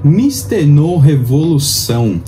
Mr. Revolução,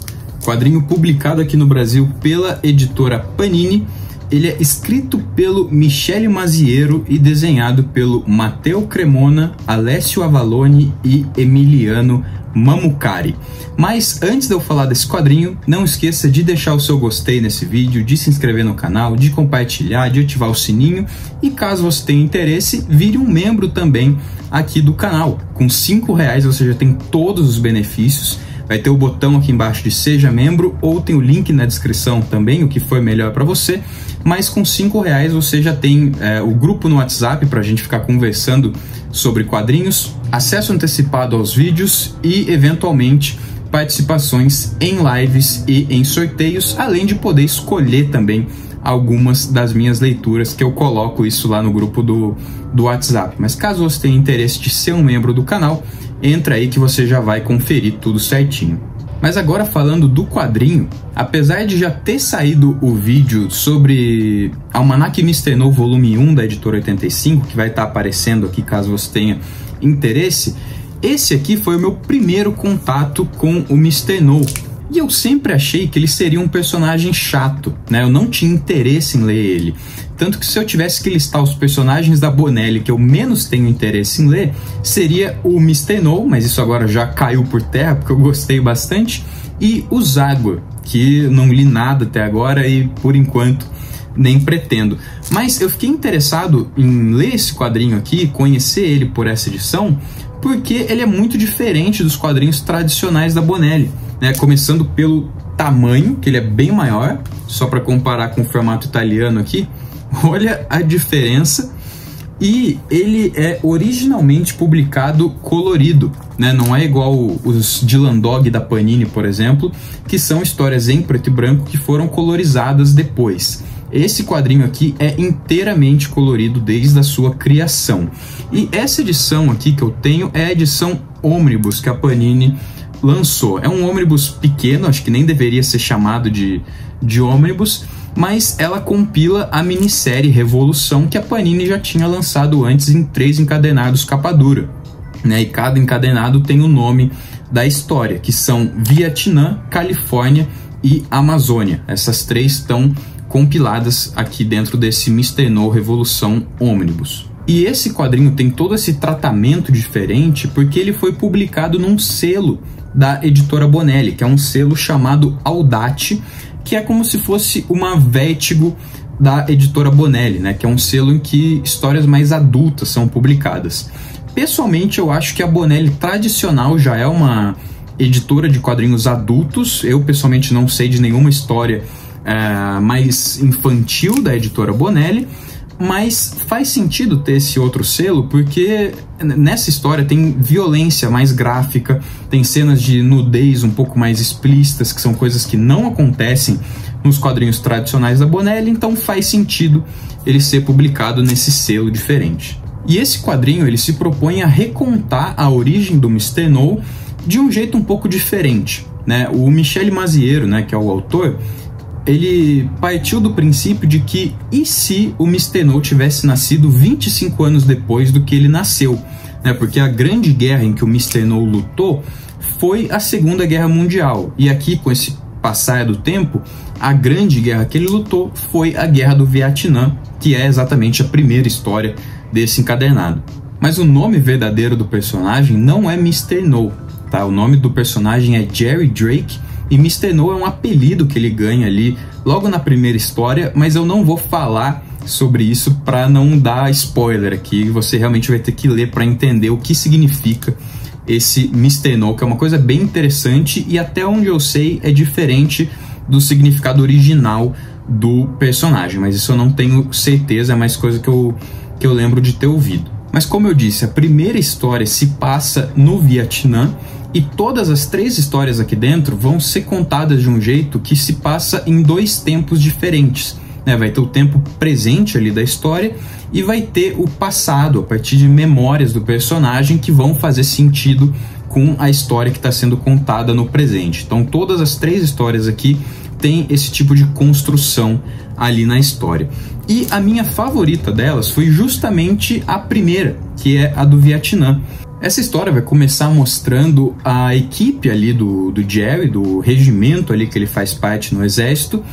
quadrinho publicado aqui no Brasil pela editora Panini. Ele é escrito pelo Michele Maziero e desenhado pelo Matteo Cremona, Alessio Avalone e Emiliano Mammucari. Mas antes de eu falar desse quadrinho, não esqueça de deixar o seu gostei nesse vídeo, de se inscrever no canal, de compartilhar, de ativar o sininho e, caso você tenha interesse, vire um membro também aqui do canal. Com R$5 você já tem todos os benefícios. Vai ter o botão aqui embaixo de Seja Membro, ou tem o link na descrição também, o que for melhor para você. Mas com R$5 você já tem o grupo no WhatsApp para a gente ficar conversando sobre quadrinhos, acesso antecipado aos vídeos e, eventualmente, participações em lives e em sorteios, além de poder escolher também algumas das minhas leituras, que eu coloco isso lá no grupo do WhatsApp. Mas caso você tenha interesse de ser um membro do canal, entra aí que você já vai conferir tudo certinho. Mas agora falando do quadrinho, apesar de já ter saído o vídeo sobre Almanac Mr. No volume 1 da editora 85, que vai estar aparecendo aqui caso você tenha interesse, esse aqui foi o meu primeiro contato com o Mr. No. E eu sempre achei que ele seria um personagem chato, né? Eu não tinha interesse em ler ele. Tanto que se eu tivesse que listar os personagens da Bonelli que eu menos tenho interesse em ler, seria o Mr. No, mas isso agora já caiu por terra porque eu gostei bastante, e o Zagor, que não li nada até agora e por enquanto nem pretendo. Mas eu fiquei interessado em ler esse quadrinho aqui, conhecer ele por essa edição, porque ele é muito diferente dos quadrinhos tradicionais da Bonelli, né? Começando pelo tamanho, que ele é bem maior, só para comparar com o formato italiano aqui, olha a diferença. E ele é originalmente publicado colorido, né? Não é igual os Dylan Dog da Panini, por exemplo, que são histórias em preto e branco que foram colorizadas depois. Esse quadrinho aqui é inteiramente colorido desde a sua criação. E essa edição aqui que eu tenho é a edição Ômnibus que a Panini lançou. É um ônibus pequeno, acho que nem deveria ser chamado de ônibus, mas ela compila a minissérie Revolução que a Panini já tinha lançado antes em 3 encadenados capa dura, né? E cada encadenado tem o nome da história, que são Vietnã, Califórnia e Amazônia. Essas 3 estão compiladas aqui dentro desse Mr. No Revolução Ômnibus. E esse quadrinho tem todo esse tratamento diferente porque ele foi publicado num selo da editora Bonelli, que é um selo chamado Audate, que é como se fosse uma Vertigo da editora Bonelli, né? Que é um selo em que histórias mais adultas são publicadas. Pessoalmente, eu acho que a Bonelli tradicional já é uma editora de quadrinhos adultos. Eu, pessoalmente, não sei de nenhuma história mais infantil da editora Bonelli, mas faz sentido ter esse outro selo porque nessa história tem violência mais gráfica, tem cenas de nudez um pouco mais explícitas, que são coisas que não acontecem nos quadrinhos tradicionais da Bonelli, então faz sentido ele ser publicado nesse selo diferente. E esse quadrinho ele se propõe a recontar a origem do Mr. No de um jeito um pouco diferente, né? O Michele Maziero, né, que é o autor, ele partiu do princípio de que e se o Mr. No tivesse nascido 25 anos depois do que ele nasceu, né? Porque a grande guerra em que o Mr. No lutou foi a Segunda Guerra Mundial, e aqui com esse passar do tempo, a grande guerra que ele lutou foi a Guerra do Vietnã, que é exatamente a primeira história desse encadernado. Mas o nome verdadeiro do personagem não é Mr. No, tá? O nome do personagem é Jerry Drake, e Mr. No é um apelido que ele ganha ali logo na primeira história, mas eu não vou falar sobre isso para não dar spoiler aqui. Você realmente vai ter que ler para entender o que significa esse Mr. No, que é uma coisa bem interessante e até onde eu sei é diferente do significado original do personagem, mas isso eu não tenho certeza, é mais coisa que eu lembro de ter ouvido. Mas como eu disse, a primeira história se passa no Vietnã, e todas as 3 histórias aqui dentro vão ser contadas de um jeito que se passa em 2 tempos diferentes, né? Vai ter o tempo presente ali da história e vai ter o passado, a partir de memórias do personagem que vão fazer sentido com a história que está sendo contada no presente. Então todas as 3 histórias aqui têm esse tipo de construção ali na história. E a minha favorita delas foi justamente a primeira, que é a do Vietnã. Essa história vai começar mostrando a equipe ali do Jerry, do regimento ali que ele faz parte no exército,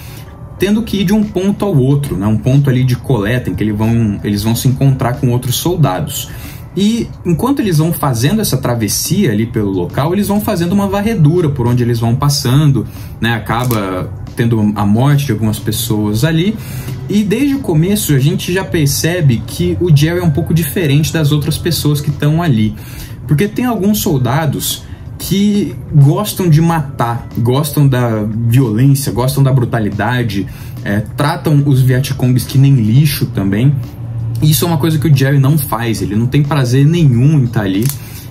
tendo que ir de um ponto ao outro, né? Um ponto ali de coleta em que eles vão se encontrar com outros soldados. E enquanto eles vão fazendo essa travessia ali pelo local, eles vão fazendo uma varredura por onde eles vão passando, né? Acaba tendo a morte de algumas pessoas ali. E desde o começo a gente já percebe que o Jerry é um pouco diferente das outras pessoas que estão ali. Porque tem alguns soldados que gostam de matar, gostam da violência, gostam da brutalidade, tratam os Vietcongues que nem lixo também. Isso é uma coisa que o Jerry não faz, ele não tem prazer nenhum em estar ali.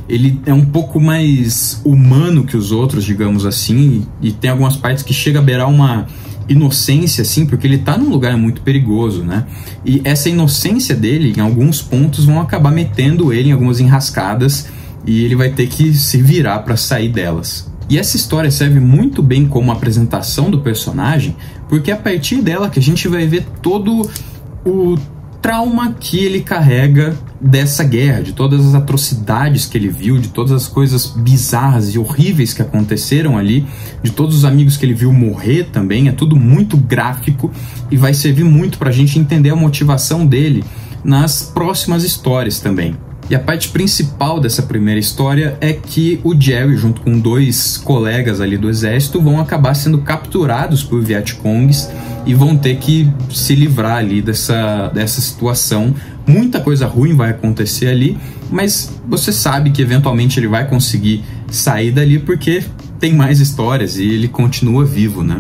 Ele é um pouco mais humano que os outros, digamos assim, e tem algumas partes que chega a beirar uma inocência, assim, porque ele tá num lugar muito perigoso, né? E essa inocência dele, em alguns pontos, vão acabar metendo ele em algumas enrascadas e ele vai ter que se virar para sair delas. E essa história serve muito bem como apresentação do personagem, porque é a partir dela que a gente vai ver todo o trauma que ele carrega dessa guerra, de todas as atrocidades que ele viu, de todas as coisas bizarras e horríveis que aconteceram ali, de todos os amigos que ele viu morrer também. É tudo muito gráfico e vai servir muito pra gente entender a motivação dele nas próximas histórias também. E a parte principal dessa primeira história é que o Jerry, junto com 2 colegas ali do exército, vão acabar sendo capturados por Vietcongues e vão ter que se livrar ali dessa situação. Muita coisa ruim vai acontecer ali, mas você sabe que eventualmente ele vai conseguir sair dali porque tem mais histórias e ele continua vivo, né?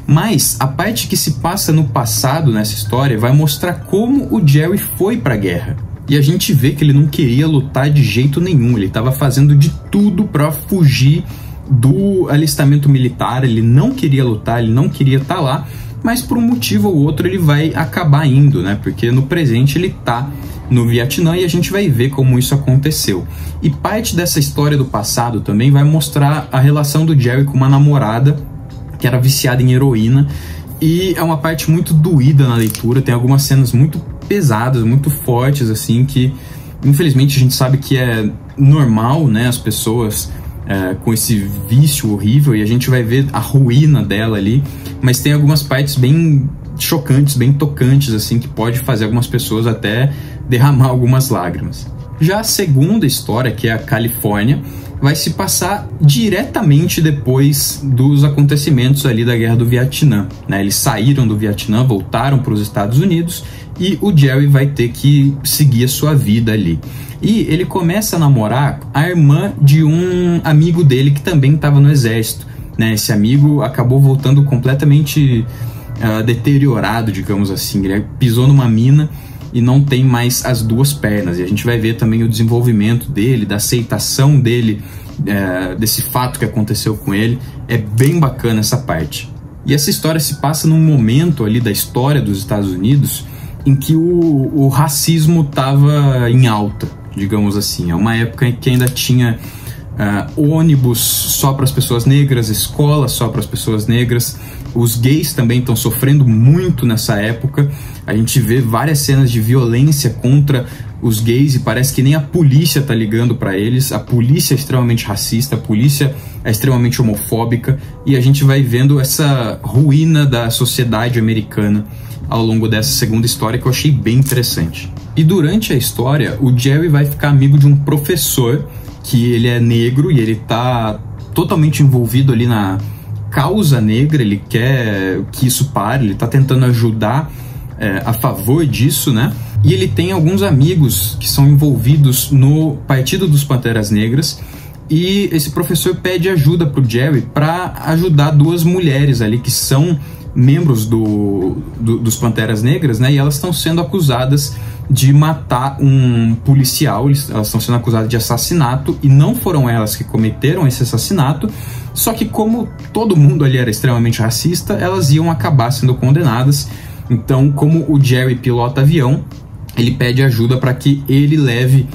Mas a parte que se passa no passado nessa história vai mostrar como o Jerry foi pra guerra. E a gente vê que ele não queria lutar de jeito nenhum, ele estava fazendo de tudo para fugir do alistamento militar, ele não queria lutar, ele não queria estar lá, mas por um motivo ou outro ele vai acabar indo, né? Porque no presente ele tá no Vietnã e a gente vai ver como isso aconteceu. E parte dessa história do passado também vai mostrar a relação do Jerry com uma namorada que era viciada em heroína, e é uma parte muito doída na leitura, tem algumas cenas muito pesadas, muito fortes, assim, que infelizmente a gente sabe que é normal, né, as pessoas com esse vício horrível, e a gente vai ver a ruína dela ali, mas tem algumas partes bem chocantes, bem tocantes, assim, que pode fazer algumas pessoas até derramar algumas lágrimas. Já a segunda história, que é a Califórnia, vai se passar diretamente depois dos acontecimentos ali da Guerra do Vietnã, né? Eles saíram do Vietnã, voltaram para os Estados Unidos e o Jerry vai ter que seguir a sua vida ali. E ele começa a namorar a irmã de um amigo dele que também estava no exército, né? Esse amigo acabou voltando completamente deteriorado, digamos assim. Ele pisou numa mina e não tem mais as 2 pernas. E a gente vai ver também o desenvolvimento dele, da aceitação dele, desse fato que aconteceu com ele. É bem bacana essa parte. E essa história se passa num momento ali da história dos Estados Unidos em que o racismo estava em alta, digamos assim. É uma época em que ainda tinha ônibus só para as pessoas negras, escola só para as pessoas negras. Os gays também estão sofrendo muito nessa época. A gente vê várias cenas de violência contra os gays e parece que nem a polícia tá ligando para eles. A polícia é extremamente racista, a polícia é extremamente homofóbica, e a gente vai vendo essa ruína da sociedade americana ao longo dessa segunda história, que eu achei bem interessante. E durante a história, o Jerry vai ficar amigo de um professor que ele é negro e ele tá totalmente envolvido ali na causa negra, ele quer que isso pare, ele tá tentando ajudar a favor disso, né? E ele tem alguns amigos que são envolvidos no Partido dos Panteras Negras, e esse professor pede ajuda pro Jerry para ajudar 2 mulheres ali que são membros dos Panteras Negras, né? E elas estão sendo acusadas de matar um policial, elas estão sendo acusadas de assassinato, e não foram elas que cometeram esse assassinato, só que como todo mundo ali era extremamente racista, elas iam acabar sendo condenadas. Então, como o Jerry pilota avião, ele pede ajuda para que ele leve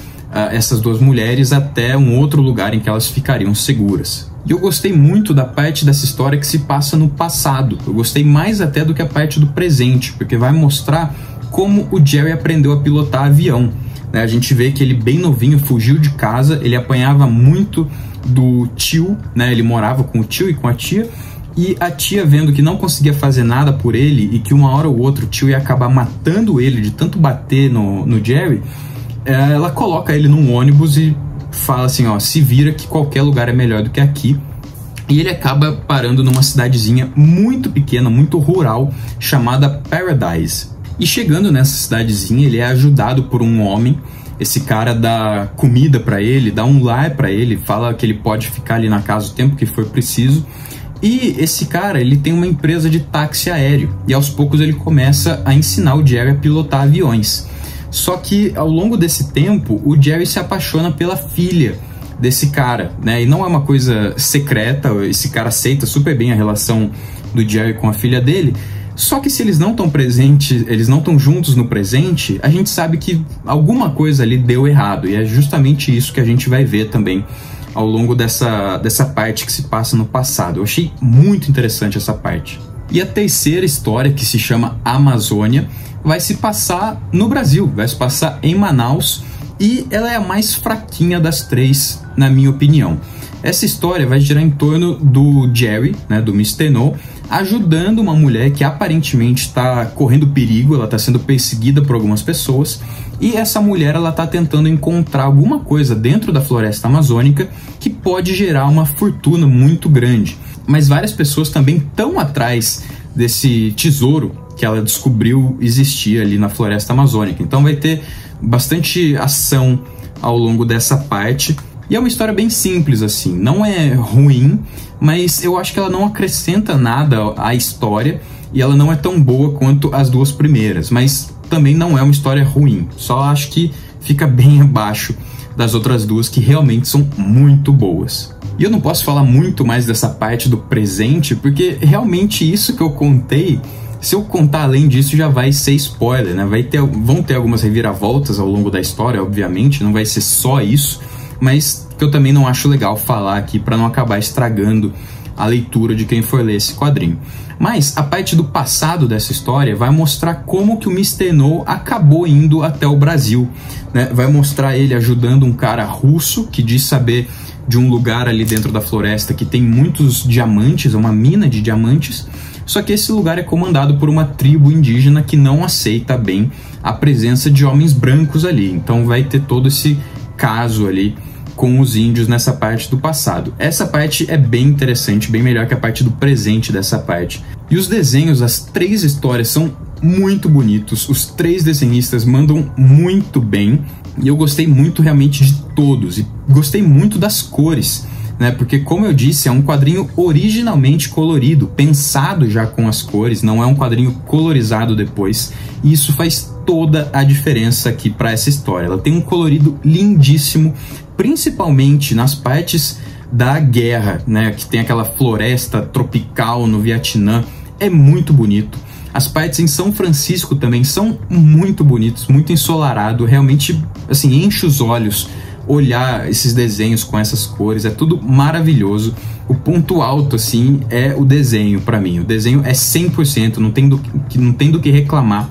essas 2 mulheres até um outro lugar em que elas ficariam seguras. E eu gostei muito da parte dessa história que se passa no passado. Eu gostei mais até do que a parte do presente, porque vai mostrar como o Jerry aprendeu a pilotar avião. né? A gente vê que ele, bem novinho, fugiu de casa, ele apanhava muito do tio, né? Ele morava com o tio e com a tia, e a tia, vendo que não conseguia fazer nada por ele e que uma hora ou outra o tio ia acabar matando ele de tanto bater no Jerry, ela coloca ele num ônibus e fala assim, ó, se vira que qualquer lugar é melhor do que aqui. E ele acaba parando numa cidadezinha muito pequena, muito rural, chamada Paradise. E chegando nessa cidadezinha, ele é ajudado por um homem. Esse cara dá comida pra ele, dá um lar pra ele, fala que ele pode ficar ali na casa o tempo que for preciso. E esse cara, ele tem uma empresa de táxi aéreo, e aos poucos ele começa a ensinar o Jerry a pilotar aviões. Só que ao longo desse tempo, o Jerry se apaixona pela filha desse cara, né? E não é uma coisa secreta, esse cara aceita super bem a relação do Jerry com a filha dele. Só que se eles não estão presentes, eles não estão juntos no presente, a gente sabe que alguma coisa ali deu errado, e é justamente isso que a gente vai ver também ao longo dessa parte que se passa no passado. Eu achei muito interessante essa parte. E a terceira história, que se chama Amazônia, vai se passar no Brasil, vai se passar em Manaus, e ela é a mais fraquinha das três, na minha opinião. Essa história vai girar em torno do Jerry, né, do Mr. No, ajudando uma mulher que aparentemente está correndo perigo, ela está sendo perseguida por algumas pessoas, e essa mulher ela está tentando encontrar alguma coisa dentro da floresta amazônica que pode gerar uma fortuna muito grande. Mas várias pessoas também estão atrás desse tesouro que ela descobriu existir ali na floresta amazônica. Então vai ter bastante ação ao longo dessa parte. E é uma história bem simples, assim, não é ruim, mas eu acho que ela não acrescenta nada à história e ela não é tão boa quanto as duas primeiras, mas também não é uma história ruim, só acho que fica bem abaixo das outras duas, que realmente são muito boas. E eu não posso falar muito mais dessa parte do presente, porque realmente isso que eu contei, se eu contar além disso já vai ser spoiler, né? Vão ter algumas reviravoltas ao longo da história, obviamente, não vai ser só isso, mas que eu também não acho legal falar aqui para não acabar estragando a leitura de quem for ler esse quadrinho. Mas a parte do passado dessa história vai mostrar como que o Mr. No acabou indo até o Brasil, né? Vai mostrar ele ajudando um cara russo que diz saber de um lugar ali dentro da floresta que tem muitos diamantes, uma mina de diamantes, só que esse lugar é comandado por uma tribo indígena que não aceita bem a presença de homens brancos ali, então vai ter todo esse caso ali com os índios nessa parte do passado. Essa parte é bem interessante, bem melhor que a parte do presente dessa parte. E os desenhos, as três histórias são muito bonitos, os três desenhistas mandam muito bem, e eu gostei muito realmente de todos, e gostei muito das cores, né? Porque, como eu disse, é um quadrinho originalmente colorido, pensado já com as cores, não é um quadrinho colorizado depois, e isso faz toda a diferença aqui para essa história. Ela tem um colorido lindíssimo, principalmente nas partes da guerra, né, que tem aquela floresta tropical no Vietnã, é muito bonito. As partes em São Francisco também são muito bonitos, muito ensolarado, realmente assim, enche os olhos olhar esses desenhos com essas cores, é tudo maravilhoso. O ponto alto assim é o desenho para mim. O desenho é 100%, não tem do que reclamar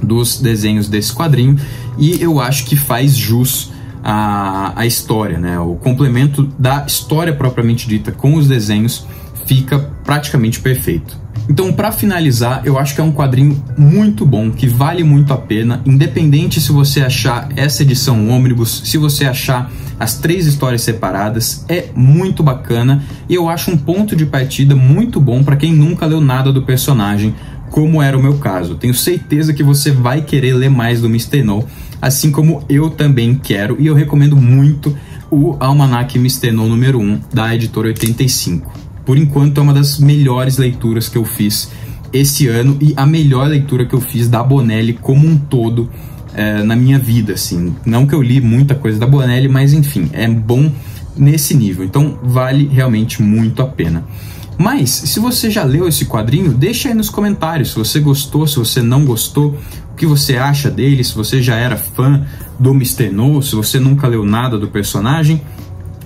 dos desenhos desse quadrinho, e eu acho que faz jus a história, né? O complemento da história propriamente dita com os desenhos fica praticamente perfeito. Então, para finalizar, eu acho que é um quadrinho muito bom, que vale muito a pena, independente se você achar essa edição ônibus, se você achar as três histórias separadas, é muito bacana, e eu acho um ponto de partida muito bom para quem nunca leu nada do personagem, como era o meu caso. Tenho certeza que você vai querer ler mais do Mr. No, assim como eu também quero, e eu recomendo muito o Almanac Mr. No número 1 da editora 85. Por enquanto é uma das melhores leituras que eu fiz esse ano, e a melhor leitura que eu fiz da Bonelli como um todo na minha vida, assim. Não que eu li muita coisa da Bonelli, mas enfim, é bom nesse nível, então vale realmente muito a pena. Mas, se você já leu esse quadrinho, deixa aí nos comentários se você gostou, se você não gostou, o que você acha dele, se você já era fã do Mr. No, se você nunca leu nada do personagem.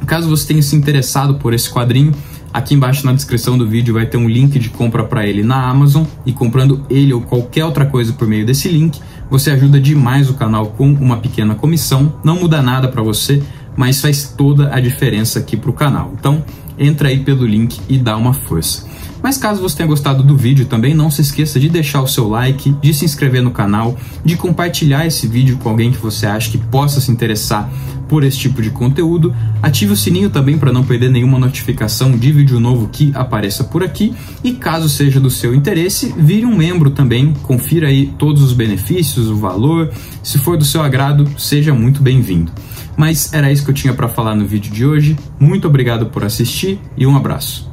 Caso você tenha se interessado por esse quadrinho, aqui embaixo na descrição do vídeo vai ter um link de compra para ele na Amazon, e comprando ele ou qualquer outra coisa por meio desse link, Você ajuda demais o canal com uma pequena comissão, não muda nada para você, mas faz toda a diferença aqui para o canal. Então, entra aí pelo link e dá uma força. Mas caso você tenha gostado do vídeo também, não se esqueça de deixar o seu like, de se inscrever no canal, de compartilhar esse vídeo com alguém que você acha que possa se interessar por esse tipo de conteúdo. Ative o sininho também para não perder nenhuma notificação de vídeo novo que apareça por aqui. E caso seja do seu interesse, vire um membro também, confira aí todos os benefícios, o valor. Se for do seu agrado, seja muito bem-vindo. Mas era isso que eu tinha para falar no vídeo de hoje. Muito obrigado por assistir e um abraço.